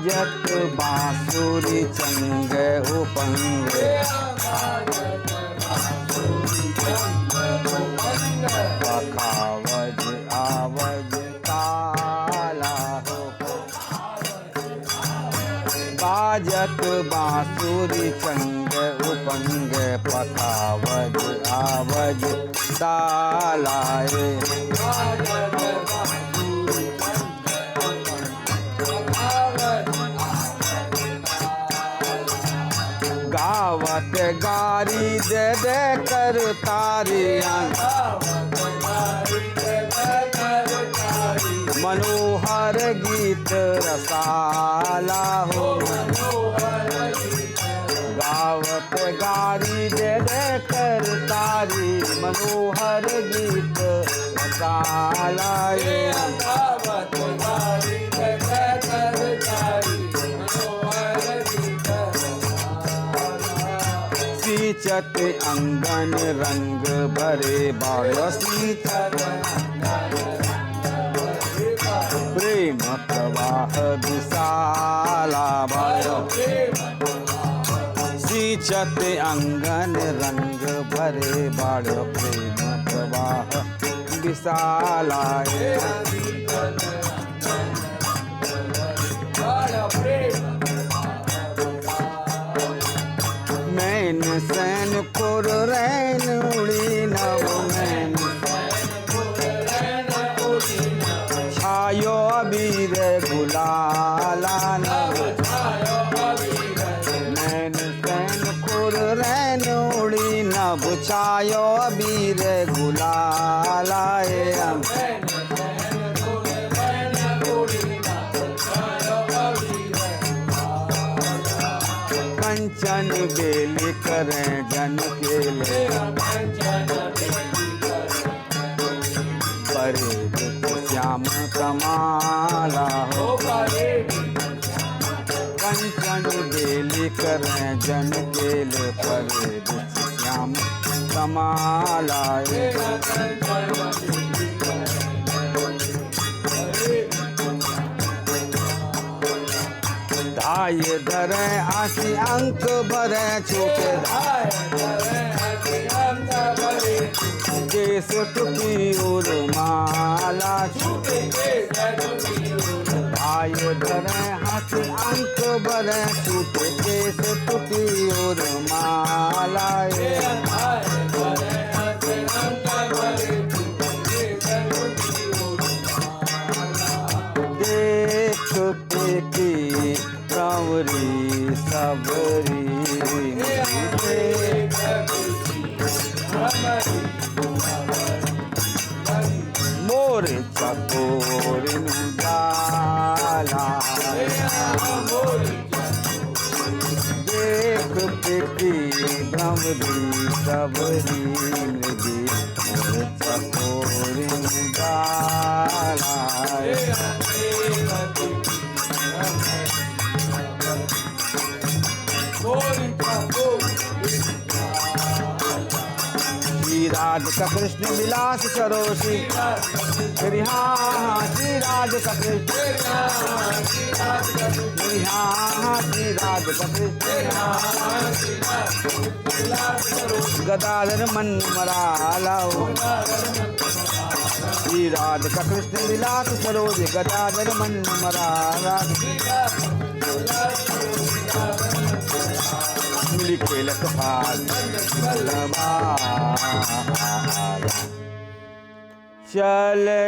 बाजत बांसुरी चंग उपंग पखावज आवज ताला हो बाजत बांसुरी चंग उपंग पखावज आवज तालाए गावत गारी दे दे कर तारियां मनोहर गीत रसाला हो गावत गारी दे दे कर तारी मनोहर गीत रसाला गावत गारी दे दे कर तारी मनोहर गीत सींचत अंगन रंग भरे बाड़ सींचत प्रेम प्रवाह विशाला भयो सींचत अंगन रंग भरे बाड़ प्रेम प्रवाह विशाला मैन सैन पुर रैन उड़ी नव मैन छायो अबीर गुलाला नव मैन सैन पुर रैन उड़ी नभ छायो अबीर गुलाला कंचन बेली करें जन के ले परे श्याम कमाला हो कंचन बेली करें जन के ले परे श्याम कमाला धाय धरे आसी अंक भरे छूटे केस टुकी उर माला छूटे धाय धरे आसी अंक भरे छूटे केस टुकी उर माला देख के की कंवरी सबरी मोर चकोर जाला देख पेटी भ्रमरी सबरी मृगी मोर चकोर जाला श्री राधिका कृष्ण विलास सरोसी श्री हाँ श्री राधिका कृष्ण श्री हाँ श्री राधिका कृष्ण गदाधर मन मराला श्री राधिका कृष्ण विलास सरोज गदाधर मन मराला लिखे लखपाल चले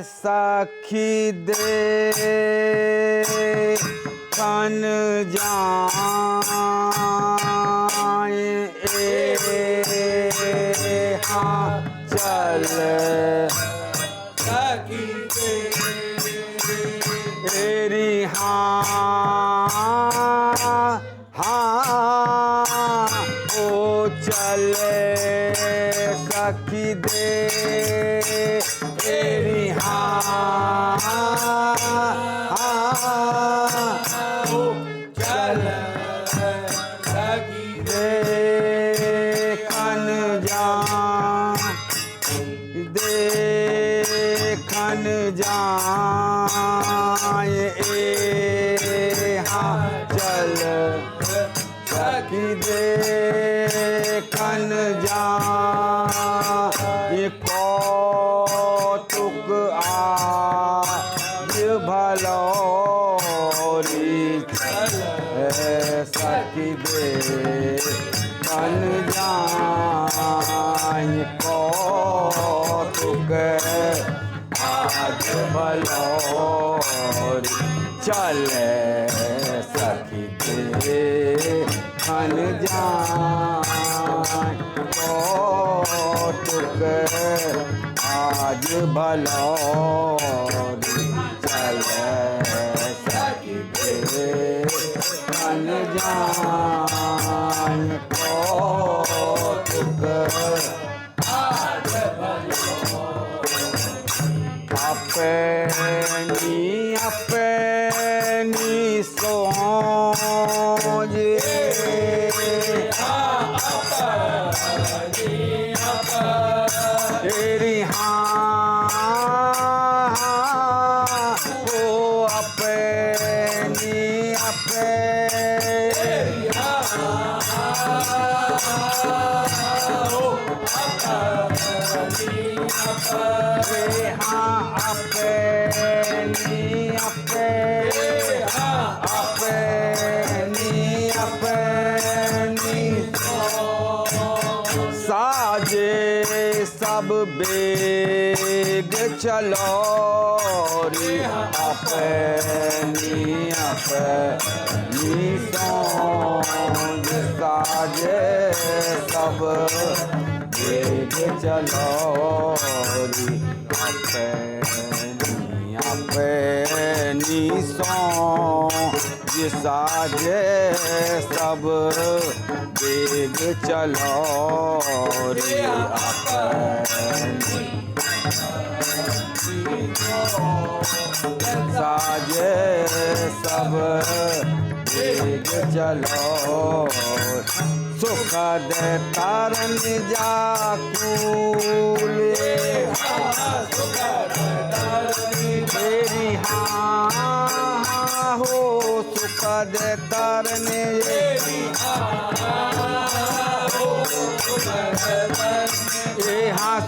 सखी दे कन जाए हाँ चल सखी दे तेरी हाँ ओ चले सखी दे तेरी ओ चल सखी दे खन जाए कौतुक आज भलौरी चले सखी देखन जान कौतुक आज भलौरी चले सखी देखन जान कौतुक आज अपनी सोच तेरी हो अपनी साजे सब बेग चलो रे अपनी सोच साजे सब बेग चलो रे अपनी सोच साजे सब बेग चलो रे साजे सब बेग चलो सुख दे तारन जाकूले तेरी हो सुख दे तारन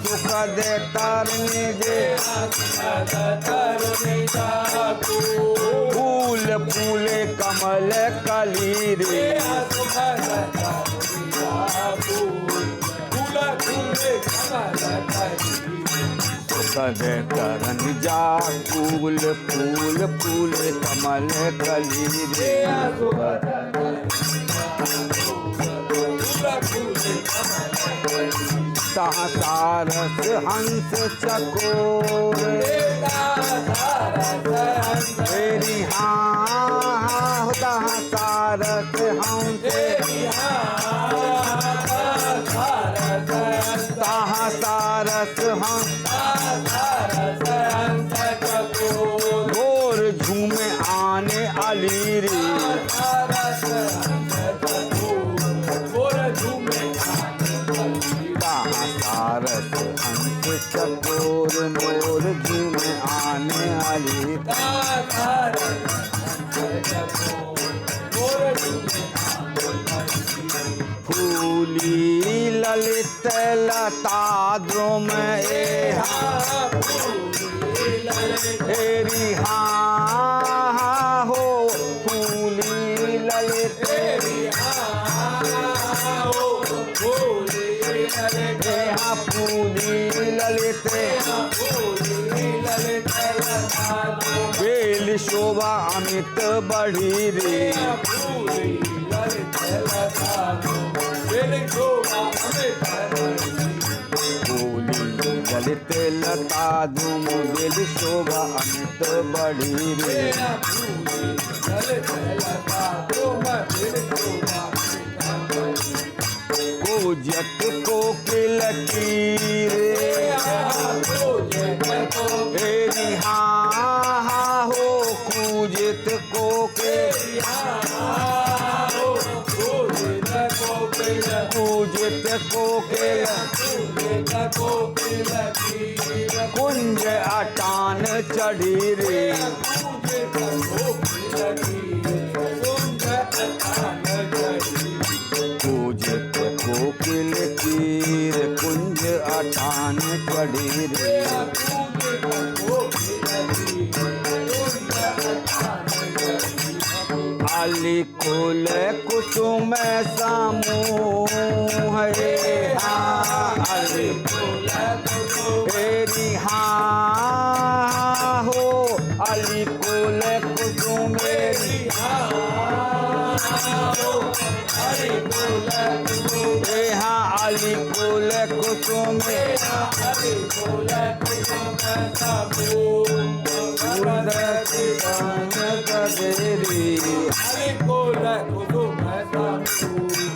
सुख दे तारने जे फूल फूले कमल कली रे सुख दे तरन जा फूल फूल फूले कमल कली रे तहाँ सारस हंस चकोर तेरी तहाँ सारस हंस तहाँ सारस हंस गोर झूमे आने अली रे सारस हंस चकोर मोर झूमे आने वाली फूली ललित लता द्रुम तेरी हो फूली ललित फूली ललित बेल शोभा अमित बढ़ी रे फूली ललित लता धूम बेल शोभा अमित बढ़ी रे पूजत कोकिल की रे तेरी हो पूजित कोकिल पूजित कोकिल कुंज अटान चढ़ी रे पूजित कोकिल तीर कुंज अटान चढ़ी रे आली कुल कुसुम समूह रे आली तेरी हाँ हो अली कुल कुसुम मेरी हाँ अली कुल कुसुम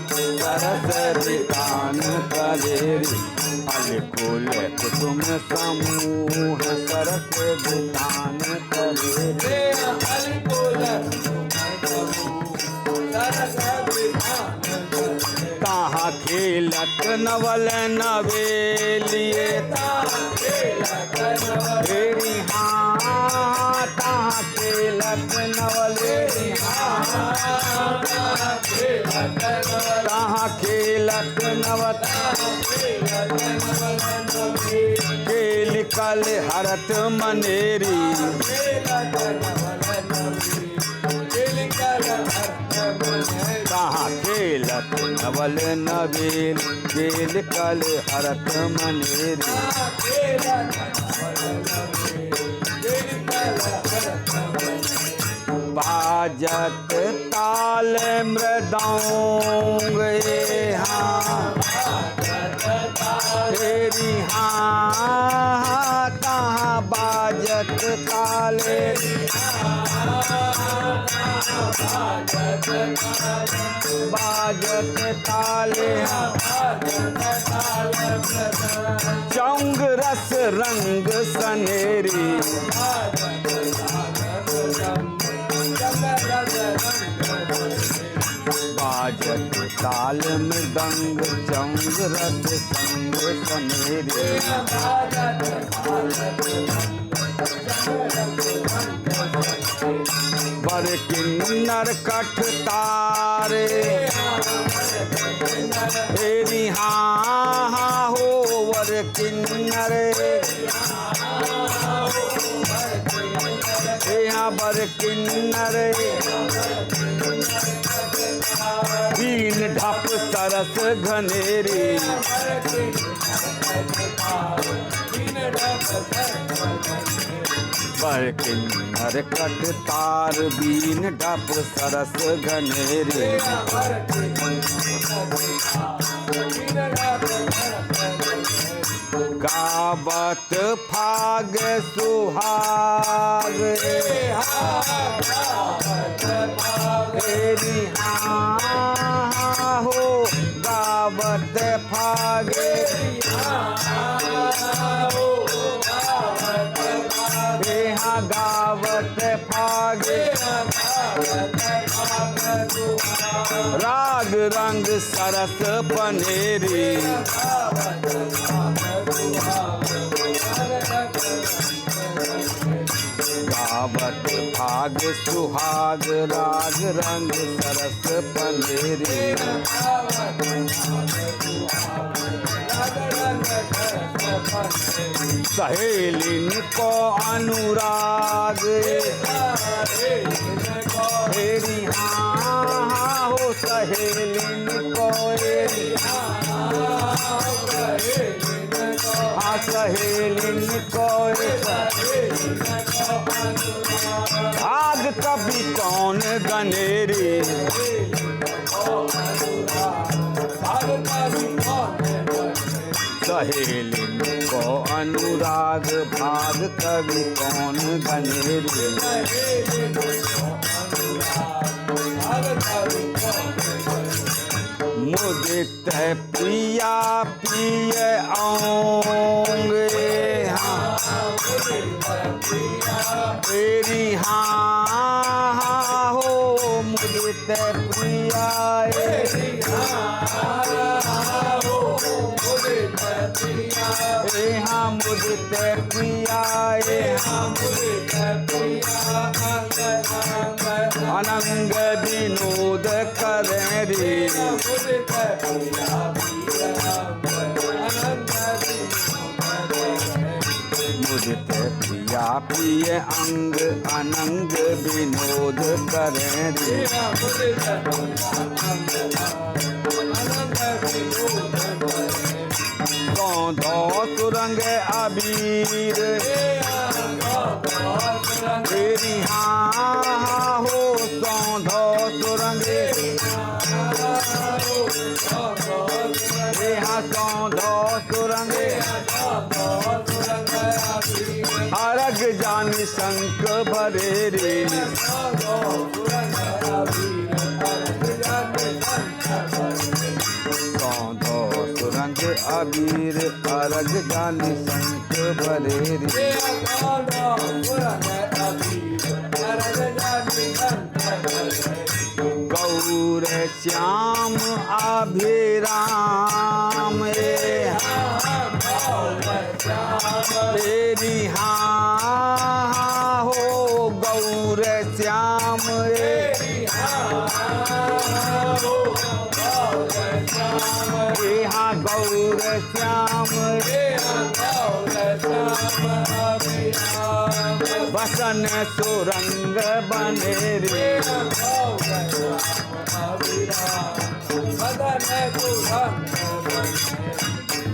सरस्वती तान कलेरी अलिकुल कुसुम समूह सरस्वती तान कलेरी ताहा खेलत नवल नवेलिए तेरी हाँ ताहा खेलत नवले ताहा खेलत नवत खेल कल हरत मनेरी कहाँ खेलत नवल नवेल खेल कल हरत मनेरी बाजत ताल मृदंग हाँ तेरी हाँ कहाँ बाजत ताले बाजत ताले चौंग रस रंग सनेरी बाजत ताल मृदंग चौंग रस संग सनेरी वर किन्नर कठ तारे तेरी हाँ हाँ हो वर किन्नर यहाँ वर किन्नर बीन ढप सरस घनेरी पर किन्नर कट तार बीन ढप सरस घनेरी गावत फाग सुहाग तेरी हाँ हो गावत फागे हाँ गावत फागे राग रंग सरस पनेरी गावत भाग सुहाग राग रंग सरस पनेरी सहेलिन को अनुराग तेरी हाँ हो सहेलिन को हाँ सहेलिन को भाग कभी कौन गनेरी सहेलिन को अनुराग भाग कभी कौन गनेरी मुदित प्रिया पिय आऊंगे हाँ तेरी हाँ हो मुदित प्रिया हाँ मुदित प्रिया अनंग विनोद करेरी मुदित प्रिया प्रिय अंग अनंग विनोद करेरी सौंधो सुरंग अबीर तेरी हाँ हो सौंधो सुरंग हाँ सौंधो सुरंग अरग जानी शंख भरे रे सौंधो सुरंग अबीर अरग जानी शंख भरे रे गौर श्याम अभिराम तेरी हाँ हो गौर श्याम हाँ गौर श्याम बसन सुरंग बने रे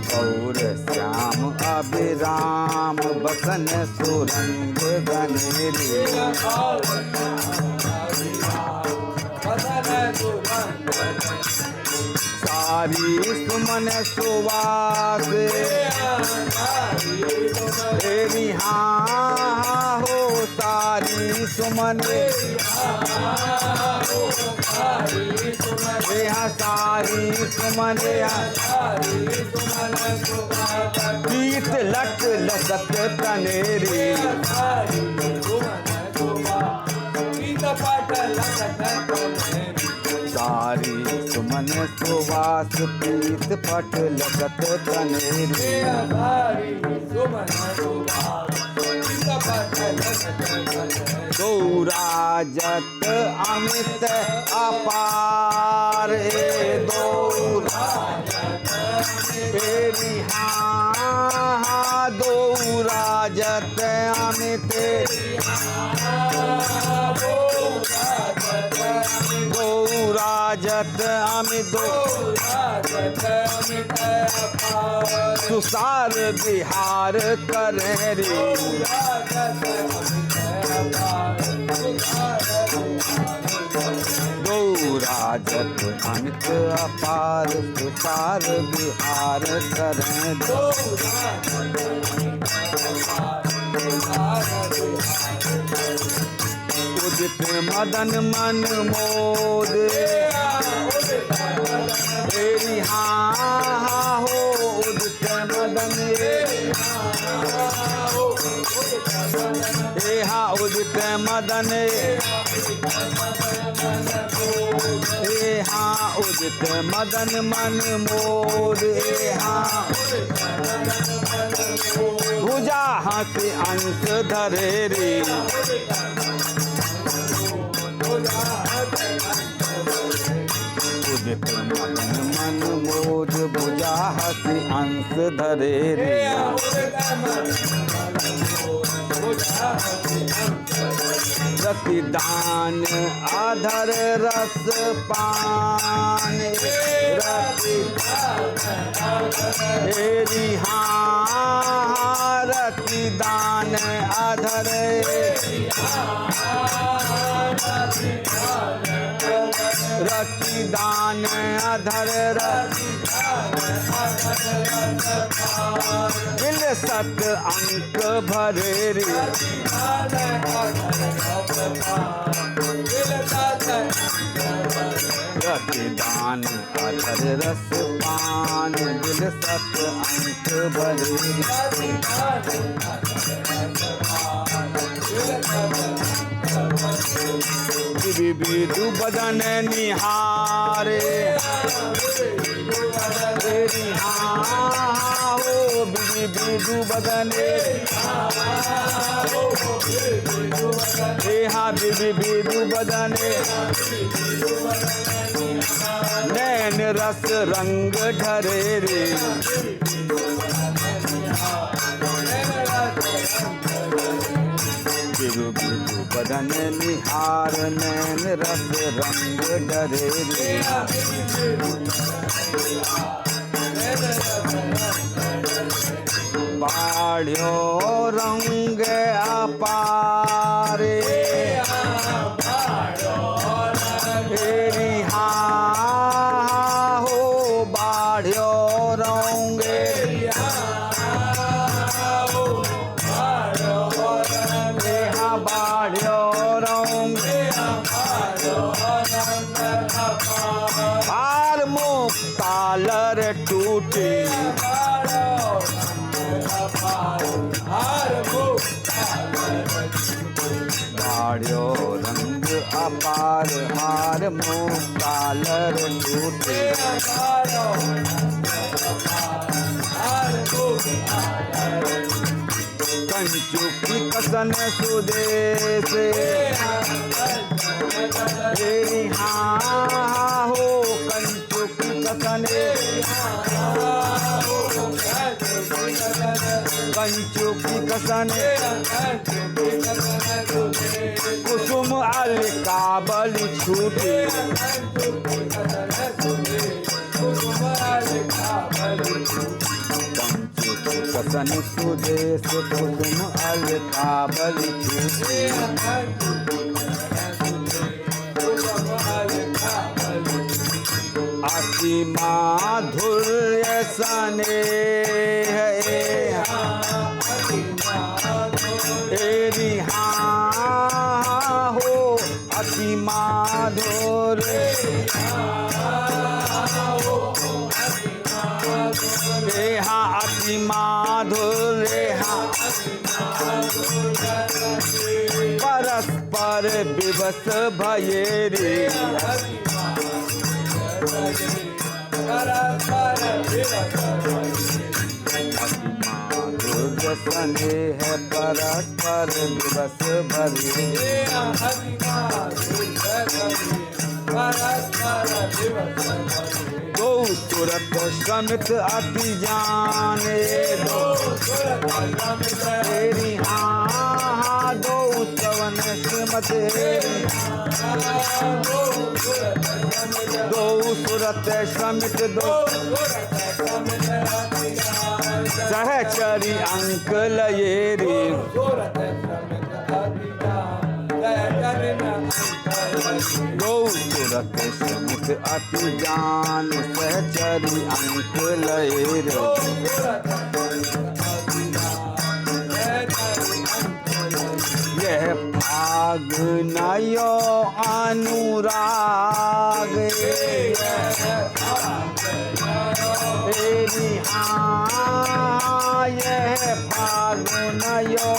गौर श्याम अभिराम बसन सुरंग बने रे सारी सुमन सुवास तेरी हाँ हो सारी सुमन हाँ सारी सुमन पीत लट लसत तनेरी सारी सुमन सुवास पीत पट लगत तनेरी गौराजत अमित अपार तेरी हाँ गौराजत अमित गौराजत अमित सुसार बिहार करे रे गौराजत अमित अपार सुसार बिहार करे उदित मदन मन मोद तेरी हाँ हो उदित मदन हाँ उदित मदन हाँ उदित मदन मन मोद हाँ भुजा हंसी अंश धरे रे उदित मदन मन मोद भुजा हंसी अंश धरे रे रतिदान आधर रस पान तेरी हाँ रतिदान आधर रतिदान आधर दिल सत अंक भरे रे रतिदान अधर रस पान दिल सत अंक भरे विविधु बदन निहारे तेरी हाँ हो विविधु बदन हाँ विविधु बदन नैन रस रंग ढरे रे विविधु बदन निहार नैन रस रंग ढरे रे बाढ़्यो रंग अपारे रिहा हो बाढ़्यो रंग बाढ़्यो रंग पार मुक्तालर टूटी बाढ़्यो रंग अपार हार मुक्तालर टूटे कंचु की कसन सुदेश हाँ हो कंचु की कसन कंचु की कसन कुसुम अलकाबल छूटे कसन सुदेश कुसुम अलकाबल छूटे अति माधुर्य स्नेह रिहा हो अति माधुर्य अति माधुर्य परस्पर विवश भयेरी माधुर्य स्नेह परस्पर विवश भये दो सूरत समित अति जाने तेरी हाँ दो सवन श्रीमत दो सूरत समित दो सहचरी अंक लयेरी दो सूरत समित अति जान सहचरी अंक लयेरी यह भाग नयो अनुराग तेरी हाँ यह भाग नयो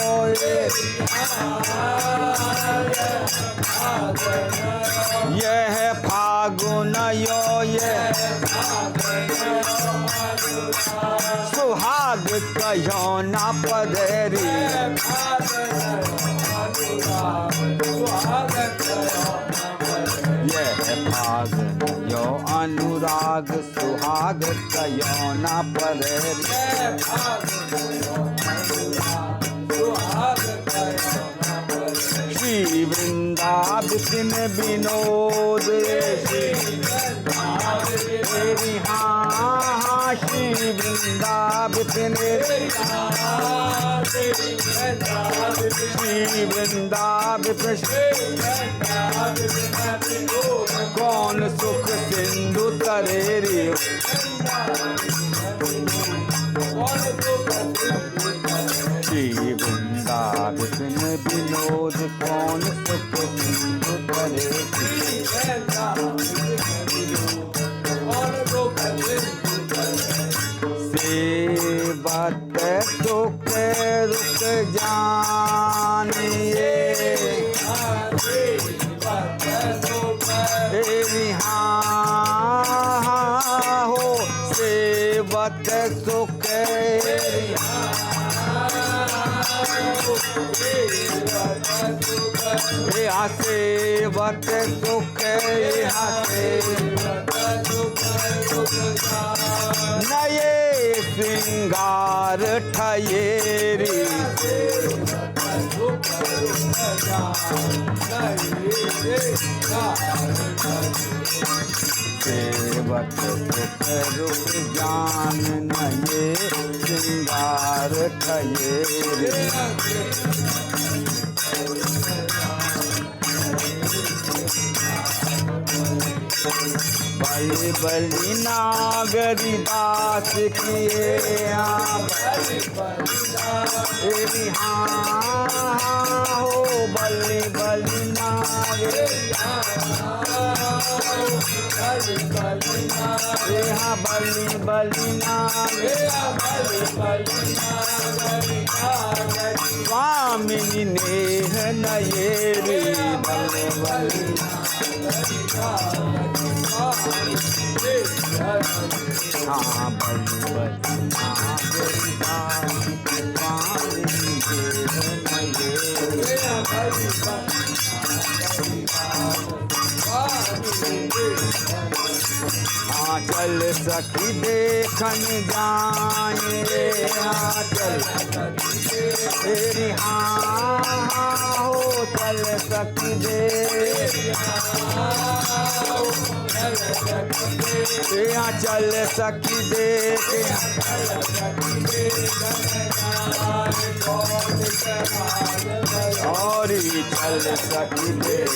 यह फागुन यो ये सुहाग कहो ना पधरी यह फागुन यो अनुराग सुहाग कहो ना पधरी श्री वृंदावन विनोद तेरी हाँ श्री वृंदावन श्री वृंदावन कौन सुख सिंधु तरेरी श्री वृंदावन विनोद कौन सुख सिंधु तरेरी सेवत सुख रुक जानिए हाँ हो सेवत सुख सेवत सुख नये श्रृंगार ठयेरी सेवक सुख रूप जान न ये श्रृंगार ठये रे। बलि बलि नागरी दास किए हो बलि बलि नागरी हाँ बलि बलि स्वामिनी नेह नये रे बलि बलि हाँ बलि बलि नागरी दास स्वामिनी नेह नये चल सखी देखन जाए चल तेरी हाँ हो चल सखी दे चल सखी देख और चल सखी देख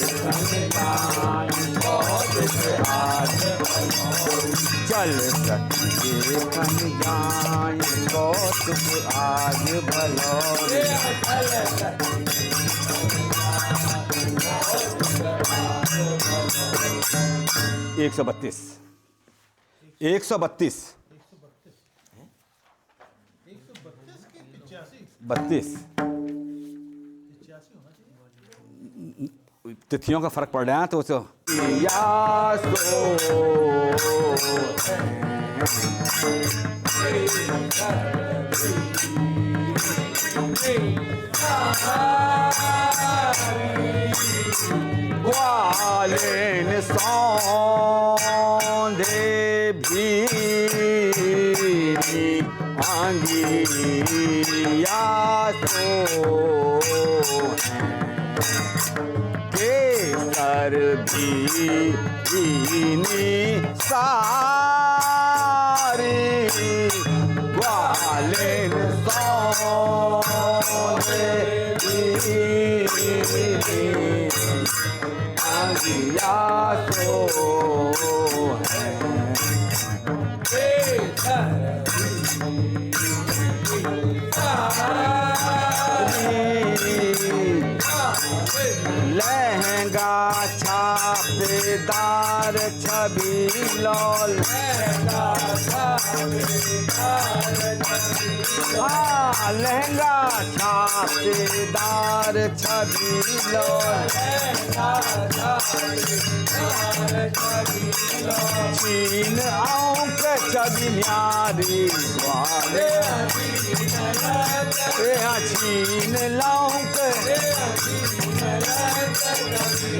चल सखी देखन जाए कौतुक आज भलो 132 132 32 तिथियों का फर्क पड़ रहा है तो ग्वालेन सौंधे भी आंगिया सो केसर भी सारी ग्वालेन सौंधे आंगिया सो लहंगा छापेदार छवि लौल लहंगा छापेदार छवि लौल चीन आंख छवि न्यारी वाले चीन लौक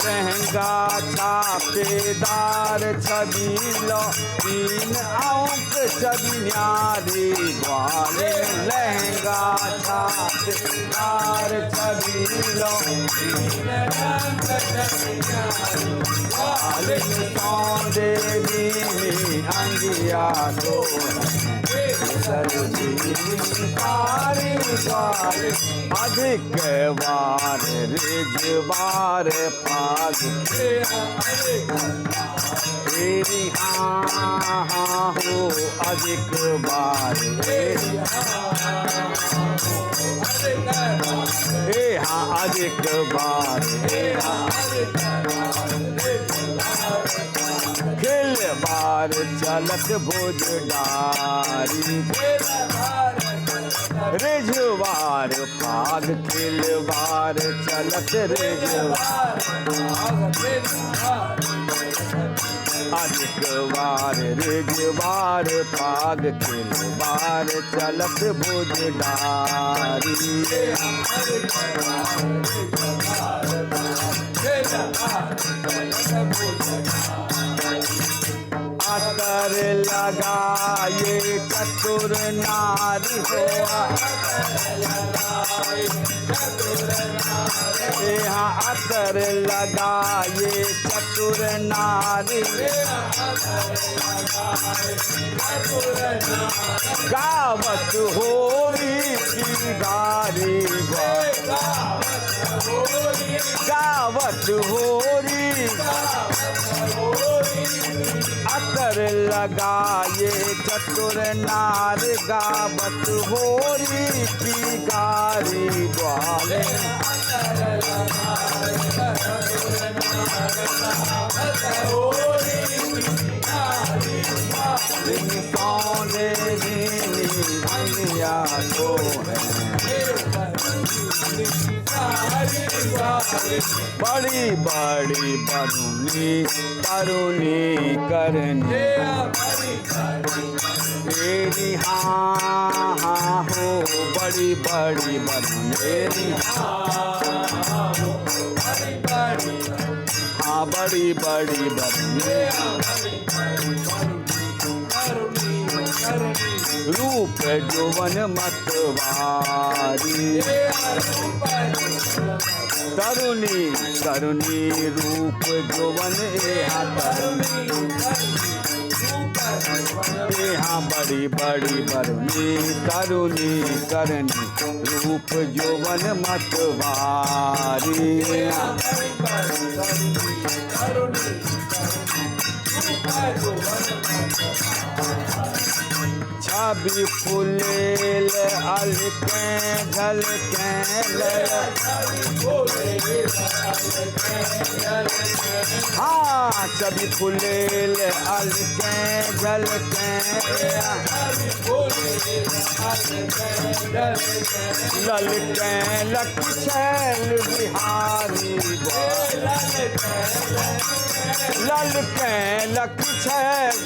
लहंगा छापेदार छवि लो तीन आंख छवि न्यारी ग्वाले लहंगा छापेदार छवि लो ग्वाले देवी में अंगिया तो अधिक वार रिजवार पाग तेरी हाँ हो अधिक बार हाँ अधिक बार खिल बार चलत भुज डारी रिजवार पाग खिलवार चलत रिजवार अधिक वार रिजवार पाग खिलवार चलत भुज डारी अतर लगाए चतुर नारी हो, यहाँ असर लगाए चतुर नारी, गावत होरी की गारी, गावत होरी असर लगाए चतुर नार, गावत होरी की गारी ग्वाले, सौंदे दुनिया तो है बड़ी बड़ी बरुनी करुणी करनी तेरी, हाँ हाँ हो बड़ी बड़ी बरुनी, हाँ बड़ी बड़ी बरुनी, रूप यौवन मतवारी, तरुणी करुणी रूप यौवन यहाँ बड़ी बड़ी बरुनी तरुणी करनी, रूप यौवन मतवारी, छवि फुलेल अलके झलके, हाँ छवि फुलेल अलके झलके, ललके लख छैल बिहारी, ललके लख छैल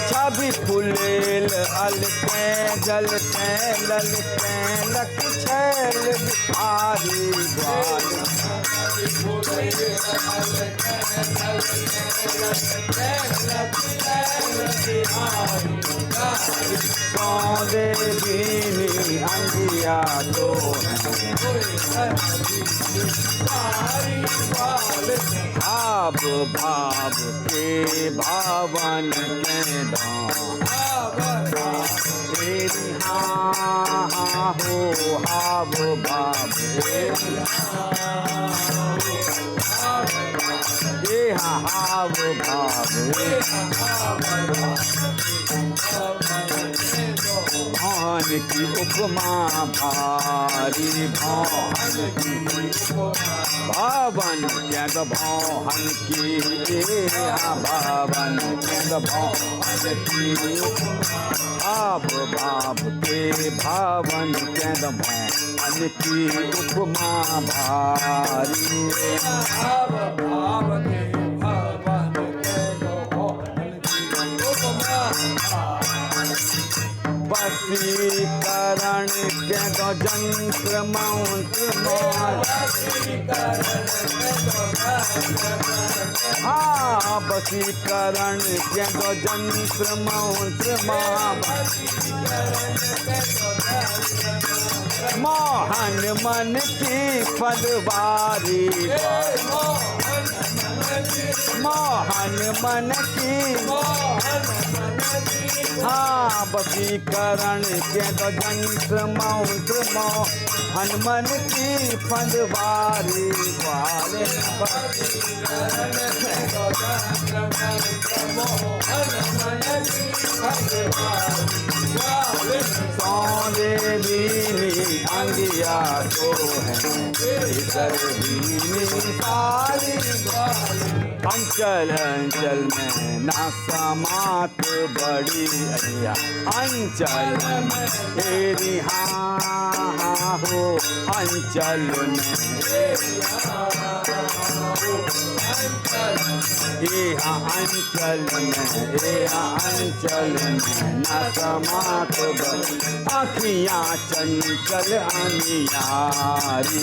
छवि फुलेल अलके जलके, ललके लख छैल बिहारी ग्वाले, सौंदे बीनी अंगिया तो भाव भाव के भावन के दान, तेरी हाँ हाँ हो हाव भाव, ये हाँ हाव भाव, भान की उपमा भारी, भावन क्या भावन की, भावन क्या भावन की, भाव भाव के भावन क्या भावन की उपमा भारी, भाव भाव के भावन वशीकरण के दो जंत्र मंत्र मार, हाँ वशीकरण के दो जंत्र मंत्र मार, मोहन मन की फलवारी, मोहन मन की, हाँ वशीकरण के दो जंत्र मंत्र मोहन मन की फलवारी वाले, सौंदे बीनी अंगिया तो है बीनी सारी, अंचल अंचल में ना समात बड़ी अलिया, अंचल में तेरी हाँ हाँ हो अंचल में, यहाँ अंचल में, यहाँ अंचल में न समात बड़ी आँखियाँ चंचल अनियारी,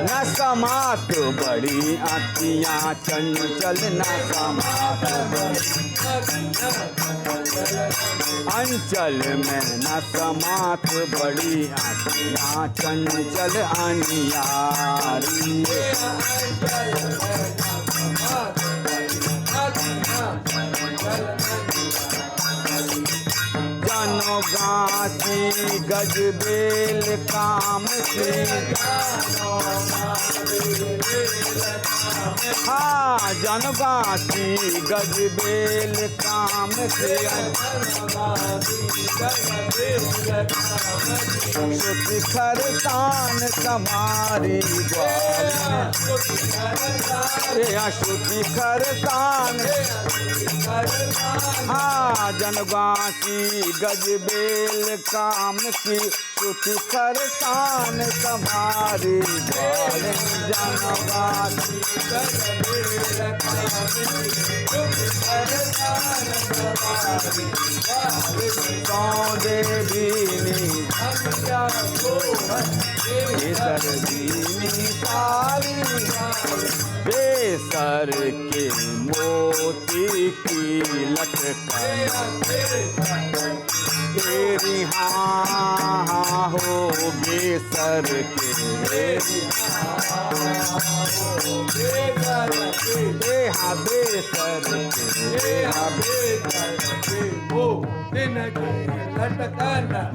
न समात बड़ी आँखियाँ चंचल, न समात बड़ी अंचल में न समात बड़ी आँखियाँ चंचल अनियारी। जनगासी गजबेल काम से, हाँ जनगासी गजबेल काम से, शिखर तान समारी ग्वाल, श्रुति खर तान, हाँ जनगासी गजबेल काम की श्रुति खर तान समारी ग्वाल, जनगासी गजबेल काम की सौदे दीनी बेसर दीनी सारी, बेसर के मोती की लटकन तेरी, हाँ हो बेसर के, हाँ बेसर के,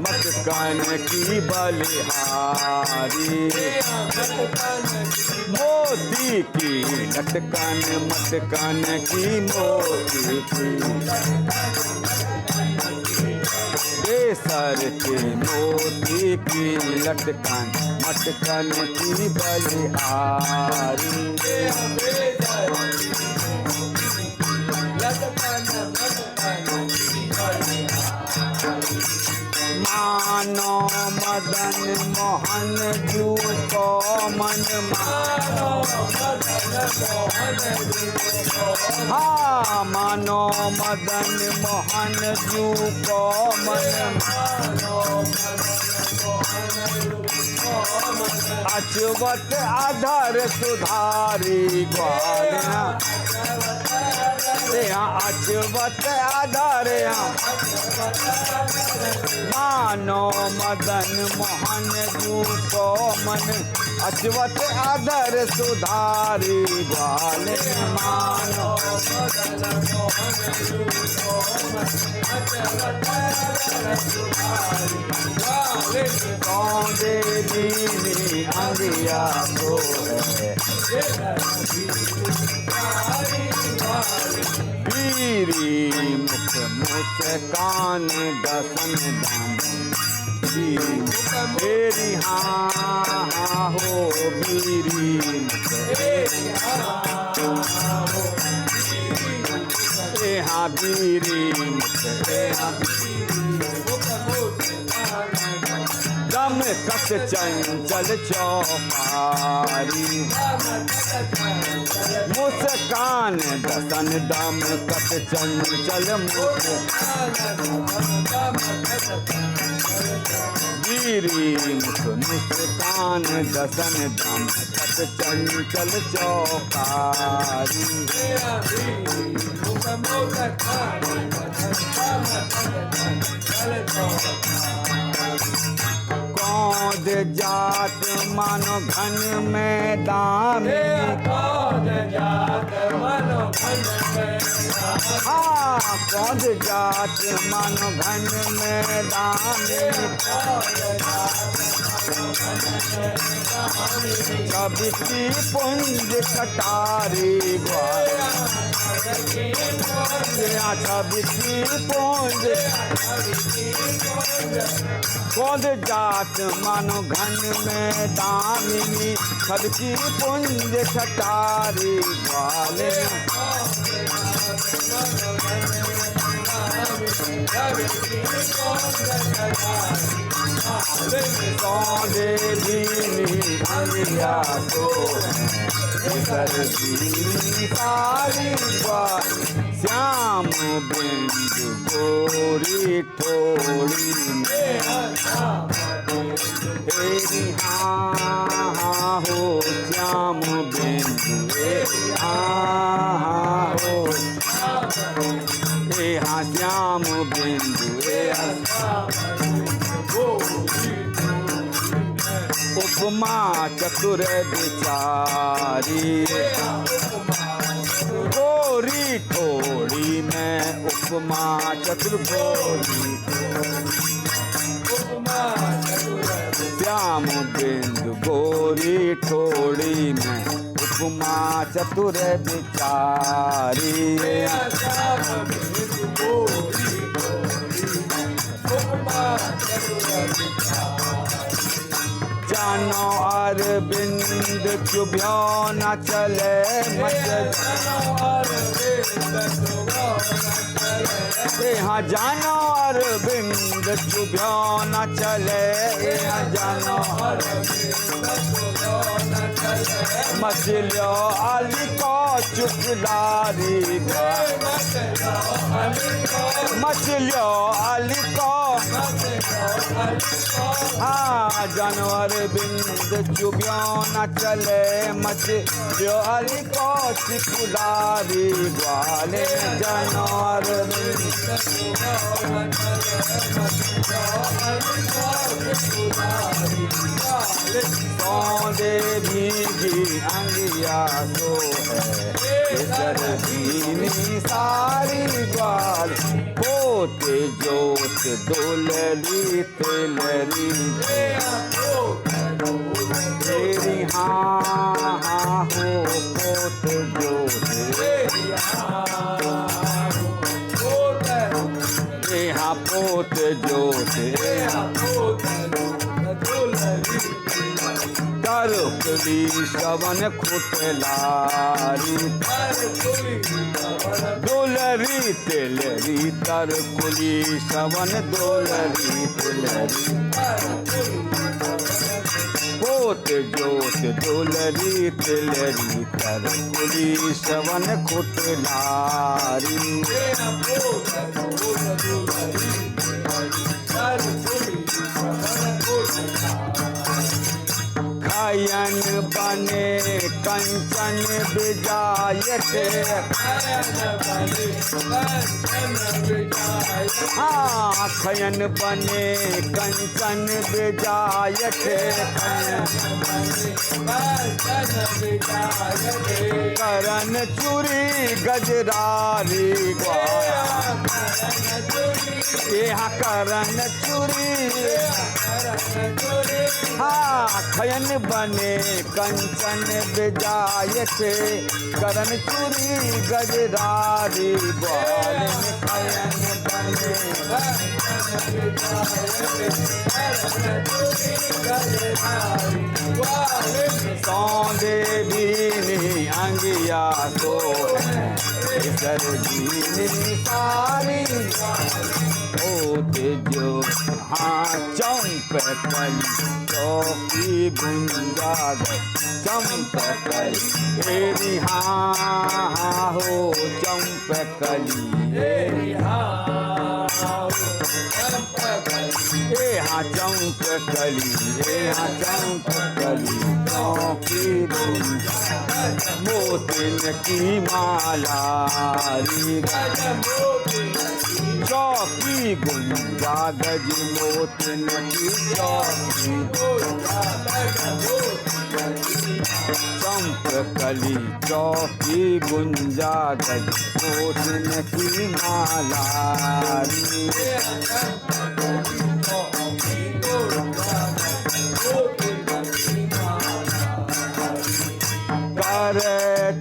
मटकन की बलिहारी, मोती की लटकन, मटकन की मोती की, बेसर के मोती की लटकन, मटकन की बलिहारी, मानो मदन मोहन जू को मन, मानो मदन मोहन जू को, हाँ मानो मदन मोहन जू को मन, अचवत आधर सुधारी ग्वाल, अचवत आधर मानो मदन मोहन जू को मन, अचवत आधर सुधारी ग्वाल, मानो मदन मोहन जू को मन, अचवत आधर सुधारी ग्वाल, सौदे दीनी अंगिया को है बीरी मुख मुस्कान दसन दाम, मेरी हाँ हो बीरी मुख, हाँ बीरी मुख, दम कस चंचल चौकारी, मुस्कान दसन दम कस चंचल मुख, बीरी मुख मुस्कान दसन दम कस चंचल चौकारी, कौद जात मानो घन मैदान, कौद जात मानो घन मैदान, हाँ कौद जात मानो घन मैदान, छबकी पुंज कटारी ग्वाल, छबकी पुंज कौद जात मानो घन में दामिनी, छबकी पुंज छटारी ग्वाल, सौंदे भीनी अंगिया सोहे सरदीनी सारी बात श्याम बिंदु गोरी ठोड़ी में तेरी हाँ हो श्याम बिंदु हाँ हो हाँ श्याम बिंदु उपमा चतुर बिचारी गोरी ठोड़ी में उपमा चतुर गोरी श्याम बिंदु गोरी ठोड़ी में उपमा चतुर बिचारी जानो अरविंद चुभ्यो न चले हाँ जानो अरविंद चुभ्यो न चले जानो मचलियो अली को चुकदारी मचलियो अली को हाँ जानवर बिंद चुभ्यो न चले मचलियो अली को चुकदारी ग्वाले जानवर सौंदे भीगी अंगिया सो है सरदीनी सारी बाल पोते जोत दोलरी तिलरी तेरी हाँ हाँ हो पोते जोत हाँ पोत जोत तरकुली श्रवण खुटलारी दोलरी तिलरी तरकुली श्रवण दोलरी तिलरी पोत जोत दोलरी तिलरी तरकुली श्रवण खुटलारी खयन बने कंचन बिजायते हाँ खयन बने कंचन बिजायते करन चूरी गजरारी यहाँ करन चूरी हाँ खयन बने कंचन बिजायते करन चूरी गजरारी ग्वालन खयन बने सौंदे भीनी अंगिया सो सरदीनी सारी होते जो हाँ चंप कली चौकी गुंजा चंप कली तेरी हाँ हो चंप कली हाँ चंप कली हाँ चंप कली चौकी गुंजा मोतिन की माला चौकी गुंजा गज मोतिन की चौकी चंप कली चौकी गुंजा गज मोतिन की माला कर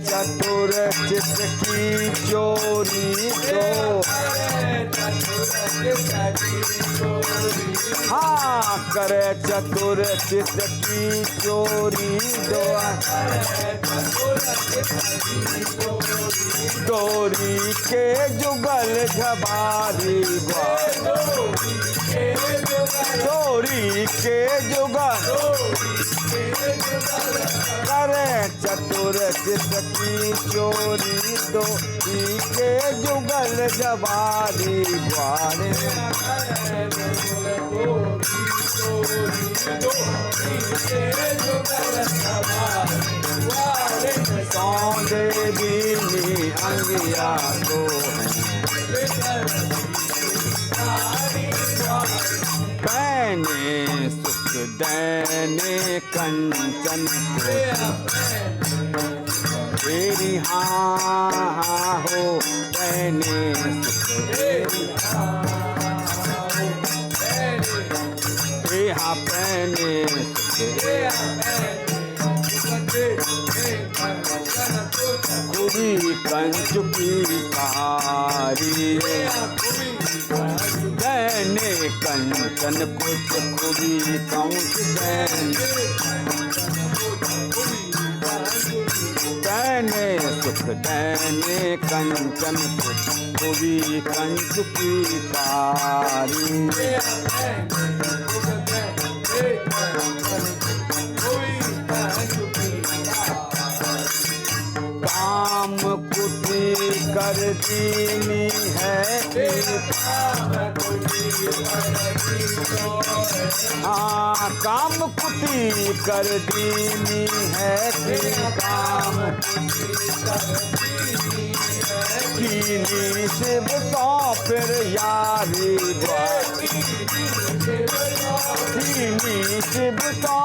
चतुर चित की चोरी दो हाँ कर चतुर चित की चोरी दो डोरी के जुगल झबारी चोरी के जुगल करे चतुर चित की चोरी डोरी के जुगल जवारी ग्वारे सौंदे बीनी अंगिया को कहने सुख देने कंचन तेरी हाँ हो कहने सुख हाँ पहने खूबी कंचुकी कारी देने कंचन कुछ खूबी कंच देने सुख देने कंचन कुछ खूबी कंचुकी कारी काम कुटी कर दीनी है हाँ काम कुटी कर दीनी है काम कीनी शिव तो फिर यारी कीनी शिव तो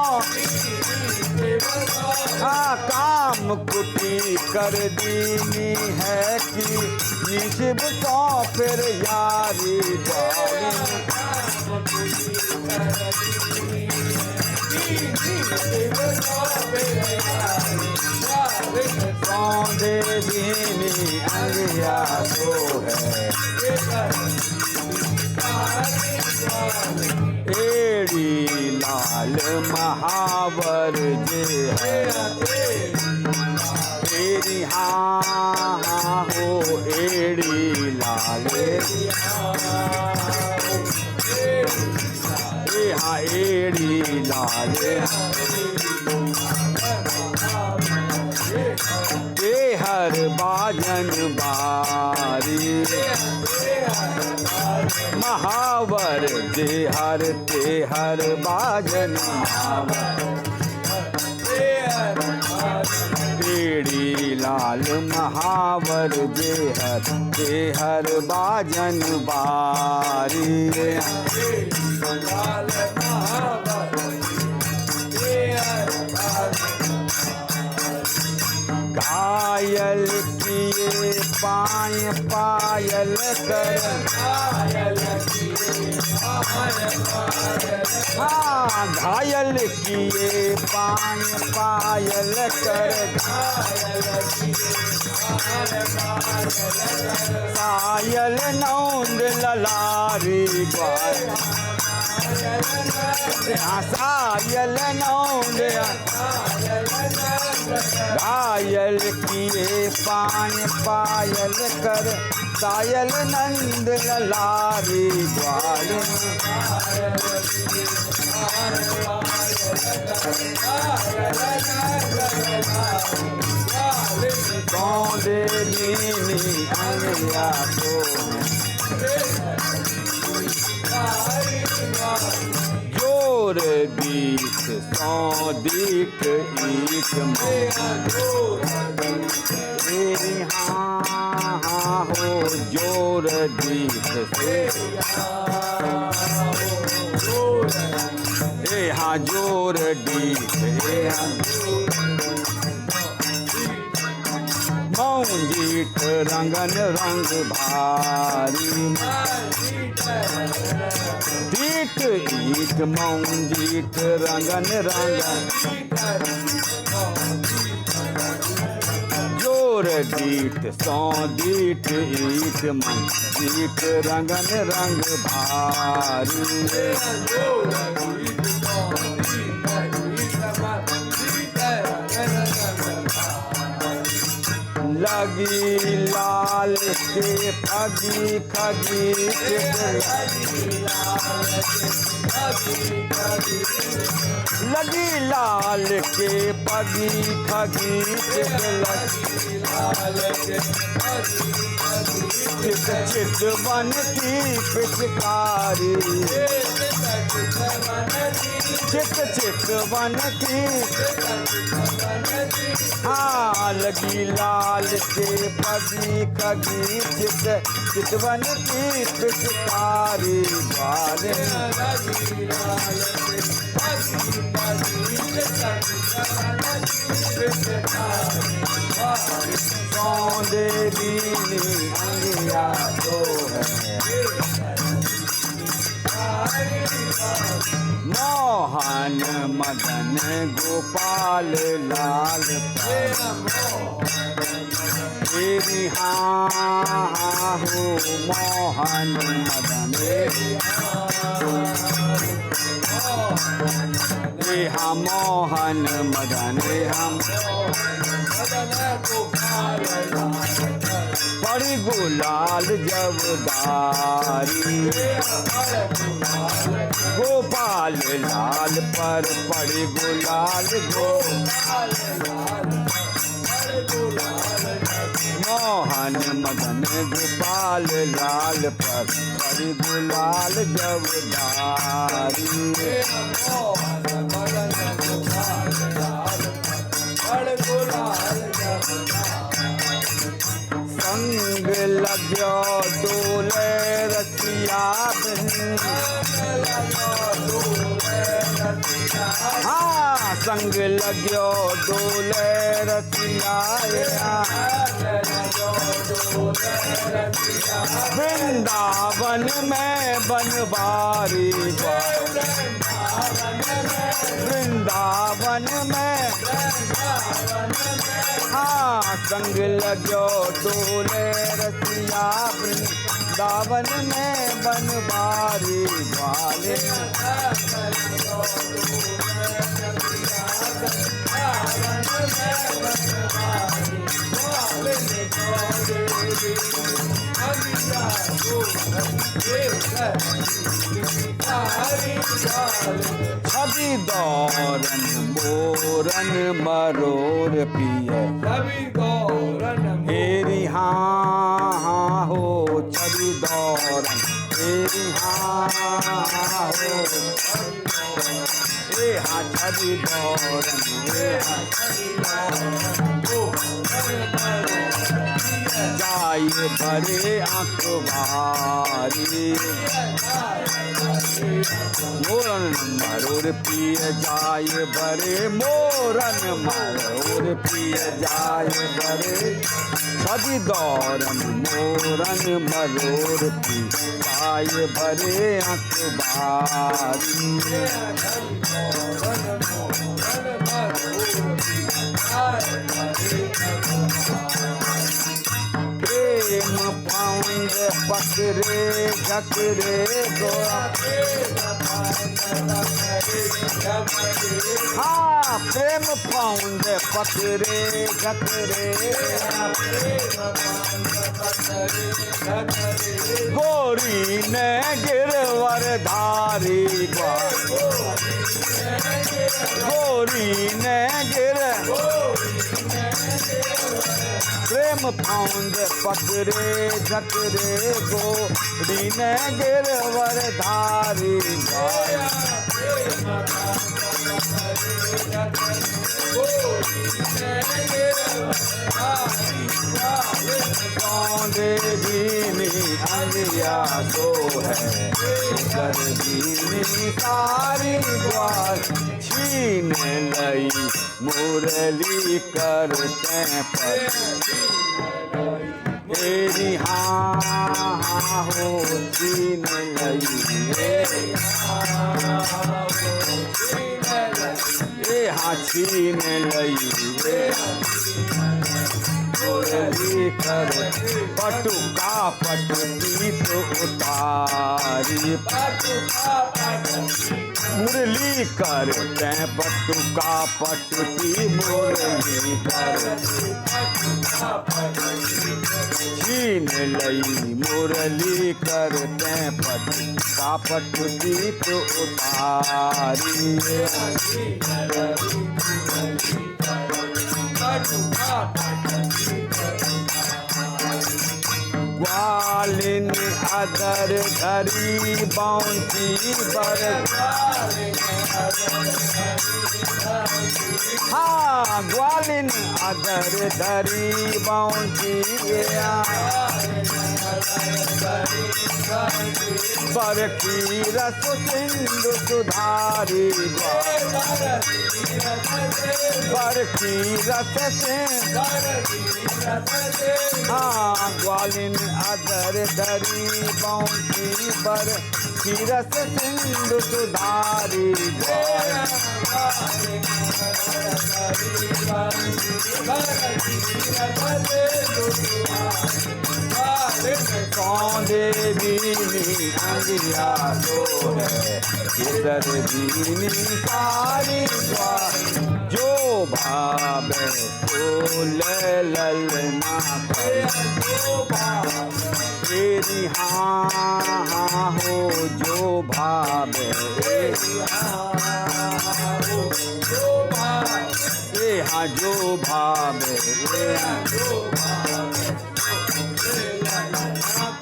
काम कुटी कर दीनी है कि निशिब तो फिर यारी सौंदे दीनी अंगिया तो है एड़ी लाल महावर जे है तेरी हाँ हाँ हो एड़ी लाल हाँ एड़ी लाल हर बाजन बारी महावर जेहर तेहर बाजन एड़ी लाल महावर जेहर तेहर बाजन बारी घायल किए पाय पायल कर हाँ घायल किए पाय पायल कर सायल नौंद ललारी सायल नौंद घायल किए पाय पायल कर सायल नंद ललारी ग्वाल सौंदे दीनी अंगिया को जोर दीठ सौ दीठ ईट तेरी हाँ हाँ हो जोर दीठ से हाँ जोर दीठ मौंजीठ रंगन रंग भारी दीठ ईट मौंजीठ रंगन रंगन जोर दीठ सौ दीठ ईट मंजीठ रंगन रंग भारी लगी लाल के फगी खगी लगी लाल के पगी खगी चितवन की पिचकारी चितवन की हाँ लगी लाल के पगी खगी चितवन की पिचकारी बारे सौंदे दीनी अंगिया तो है मोहन मदन गोपाल लाल तेरी हाँ हो मोहन मदन हाँ मोहन मदन हम पड़ी गुलाल जवदारी गोपाल लाल पर पड़ी गुलाल मोहन मदन गोपाल लाल पर पड़ी गुलाल जवदारी संग लग्यो डोले रसिया हाँ संग लग्यो डोले रसिया वृंदावन में बनवारी वृंदावन में हाँ संग लग्यो डोले रसिया वृंदावन में बनवारी वाले छवि दौरन मोरन मरोर पिय हेरी हाँ हो छवि दौरन हेरी हाँ हो हे हाँ छवि दौरन जाय बड़े अखबारी मोरन मरोर पिय जाय बड़े मोरन मरोर पिय जाय बड़े छवि दौरन मोरन मरोर पिय जाय बड़े अखबारी प्रेम पाउंड पकड़े झकड़े हाँ प्रेम पाउंड पकड़े झकड़े गोरी ने गिरवर धारी गोरी ने गिर प्रेम पाउंड पकड़े झकड़े गोरी ने गिरवर धारी सौंदे दीनी अंगिया तो है दीनी सारी द्वार छीन लई मुरली करते पर तेरी हाँ हो छीन लई हाँ छीन लई कर पटुका पटुकी तो उतारी मुरली करते पटुका पटुकी मुरली कर छीन लई मुरली करते पट कापट दीप उतारी ग्वालिन अदर धरी बाउंसी बर हाँ ग्वालिन अदर धरी बाउंसी बर की रस सिंधु सुधारी बर की रस सिंधु हाँ ग्वालिन अदर धरी बाउंसी बर की रस सिंधु सुधारी सौंदे बीनी अंगिया तो है इधर बीनी सारी जो भावे तो ललना तेरी हाँ हो जो भावे हाँ जो भावे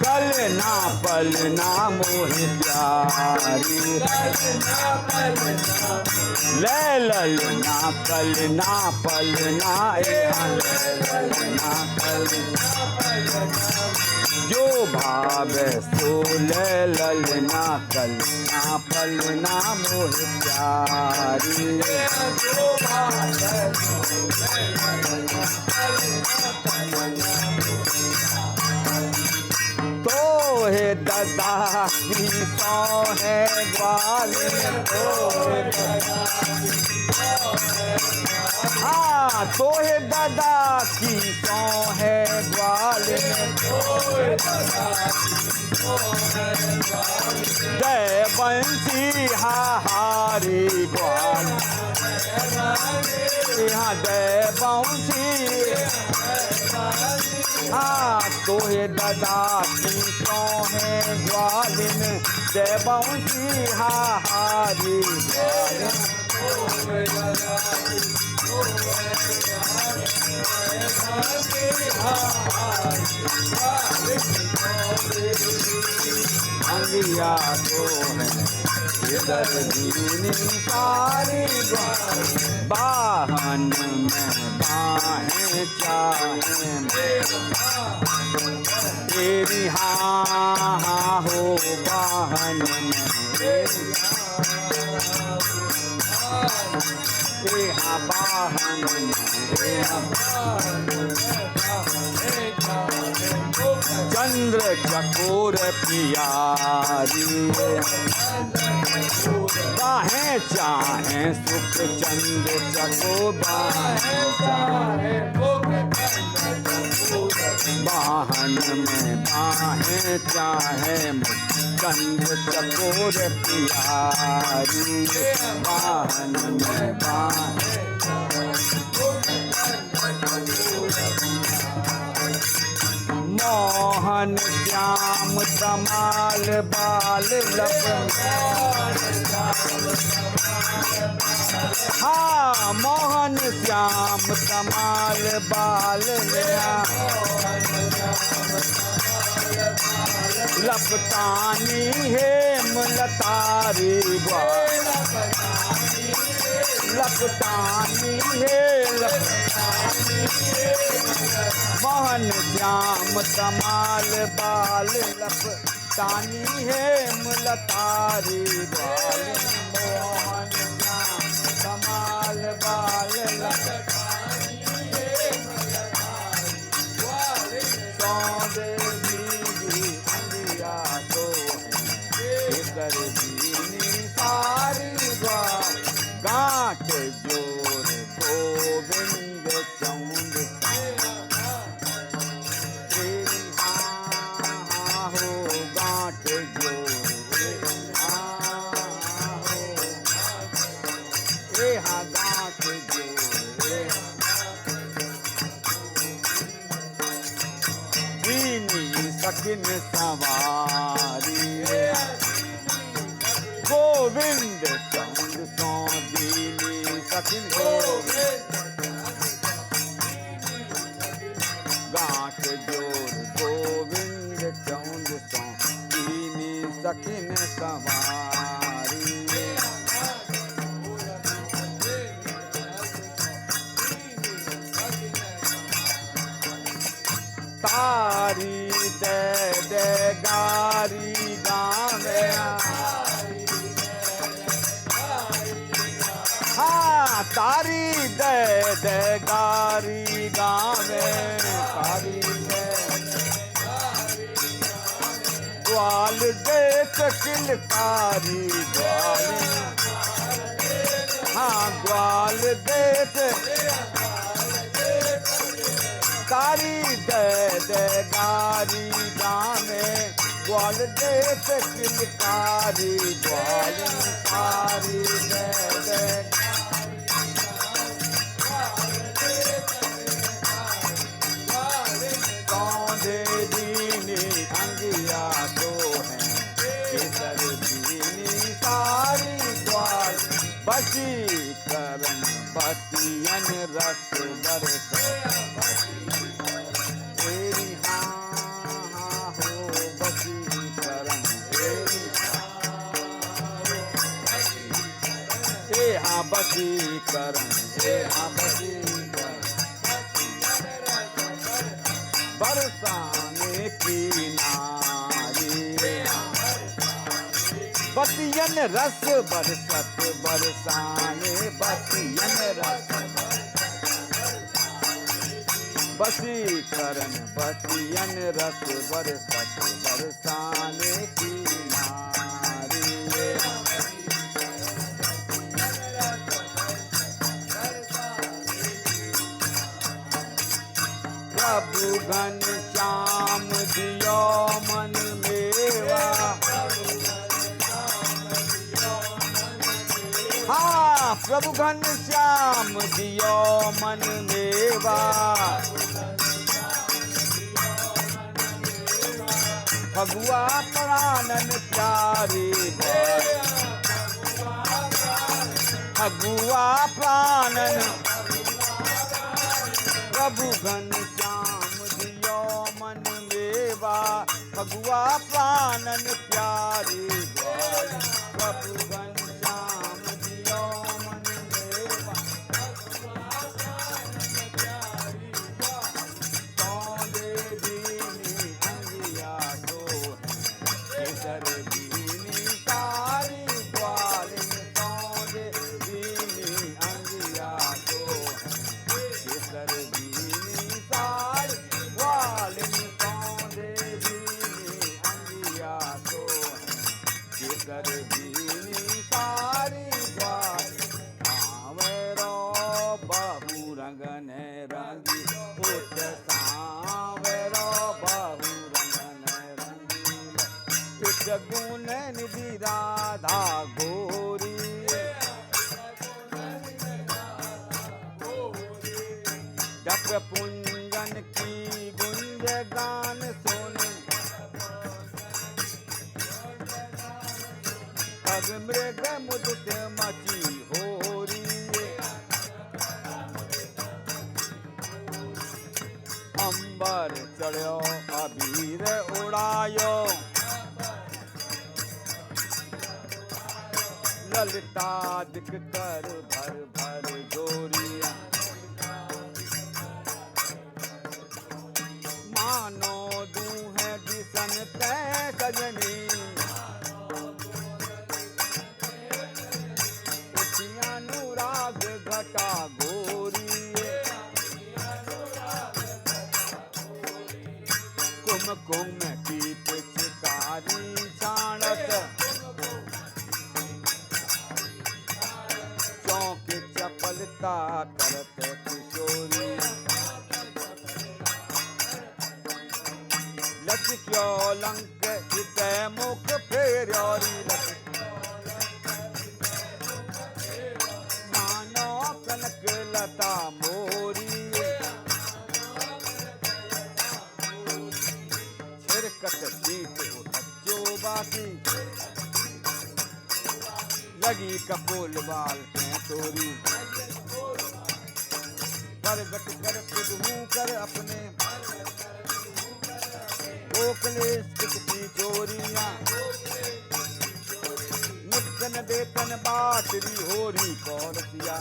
कल ना पल ना मोहे प्यारी ले लल ना कल ना पल ना ना कल जो भावे सो ले लल ना कल ना पल ना मोहे प्यारी जो भावे तो है दादा की सौ है ग्वालिन हाँ तो है दादा की सौ है ग्वालिन जय बंसी हाहारी ग्वाल यहाँ जय बंसी हाँ तो है दादा की सौ है ग्वालिन जय बंसी हाहारी अंगिया तो है इधर दीनी सारी बाहन में बाहें चाहें तेरी हाँ हो बाहन में हाँ बाहन चंद्र चकोर पियारी बाहें चाहें सुख चंद्र चको बाहन में बाहें चाहें चंद्र चकोर पियारी बाहन में बाहें मोहन श्याम तमाल बाल लब हाँ मोहन श्याम तमाल बाल लपटानी हेम लतारी लपटानी हे मोहन श्याम तमाल बाल लपटानी हेम लतारी बाल मोहन श्याम तमाल बाल लपटानी हेम लतारी सौदे बीवी अंगिया तो इधर दीनी सारी गांठ जोर गोविंद चौंद तेरी हाँ हो गांठ जोर हाँ हो सखिन सवारी गोविंद चौंद सो दीनी सखिन गोविंद गांठ जोर गोविंद चौंद सो दीनी सखिन सवारी तारी दे दे गारी गावे हाँ तारी दे दे गारी गावे तारी दे ग्वाल देख किलकारी ग्वाल हाँ ग्वाल देख तारी दे दे गारी गावे ग्वाल देख किलकारी ग्वाल तारी दे दे कौंधे दीनी अंगिया तो है केसर दीनी सारी ग्वाल बसी करन बतियन रस बरस तेरी हाँ हाँ हो बसी करन तेरी हाँ बसी करन हाँ बसी करन बरसाने की नारी बतियन रस बरसत बरसाने बतियन रस बसी करन बतियन रस बरसत बरसाने की नारी प्रभु घन श्याम दियो मन मेवा हाँ प्रभु घन श्याम दियो मन मेवा भगुआ प्राणन प्यारे भगुआ प्राणन प्रभु घन श्याम दियो मन मेवा भगुआ प्राणन प्यारे प्रभु घन श्याम दियो मन मेवा सौंदे दीनी अंगिया तो केसर दीनी सारी ग्वाल सौंदे दीनी अंगिया तो केसर दीनी सारी ग्वाल सौंदे दीनी अंगिया तो केसर दीनी सारी ग्वाल सावेरो बहु रंगन रंगी उठ सावेरो बहु रंगन रंगी इस गुण निधि राधा गोरी जप पुंजन की गुंज गान सुन खग मृग मुदित मची होरी अंबर चढ़ो अबीर उड़ायो ललिता दिख कर भर भर गोरिया मानो दूहे दिसन तै सजनी अनुराग घटा गोरी कुमकुम की पिचकारी छाणत चौक चपलता करत किशोरी लचक्यो लंक इत मुख फेर्योरी मानो कनक लता मोरी छिड़कत जी कपोल बाल के तोरी प्रगट कर प्रभु कर अपने गोकलेश की चोरियां नित्य देतन बाटरी होरी कौरसिया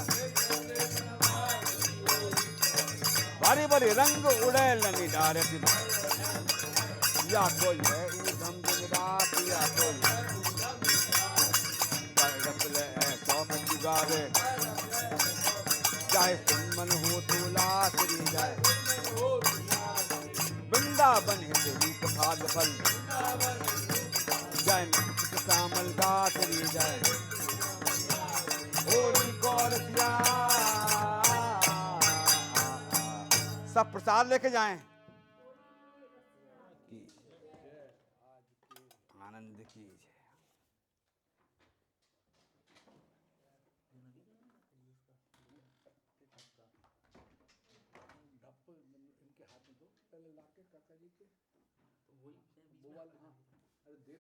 बारी बारी रंग उड़ैल निडारत या कोई है ऊधम दिन रात या कोई रपले चौकट गावे चाहे सुमन हो तो लाकरी जाए वृंदावन है रूप भाग फल जाए सामल गातरी जाए होली कौरसिया सब प्रसाद लेके जाएं कि आनंद की जय। इनके हाथ में दो पहले लाके काका जी के वो वाला हाँ अरे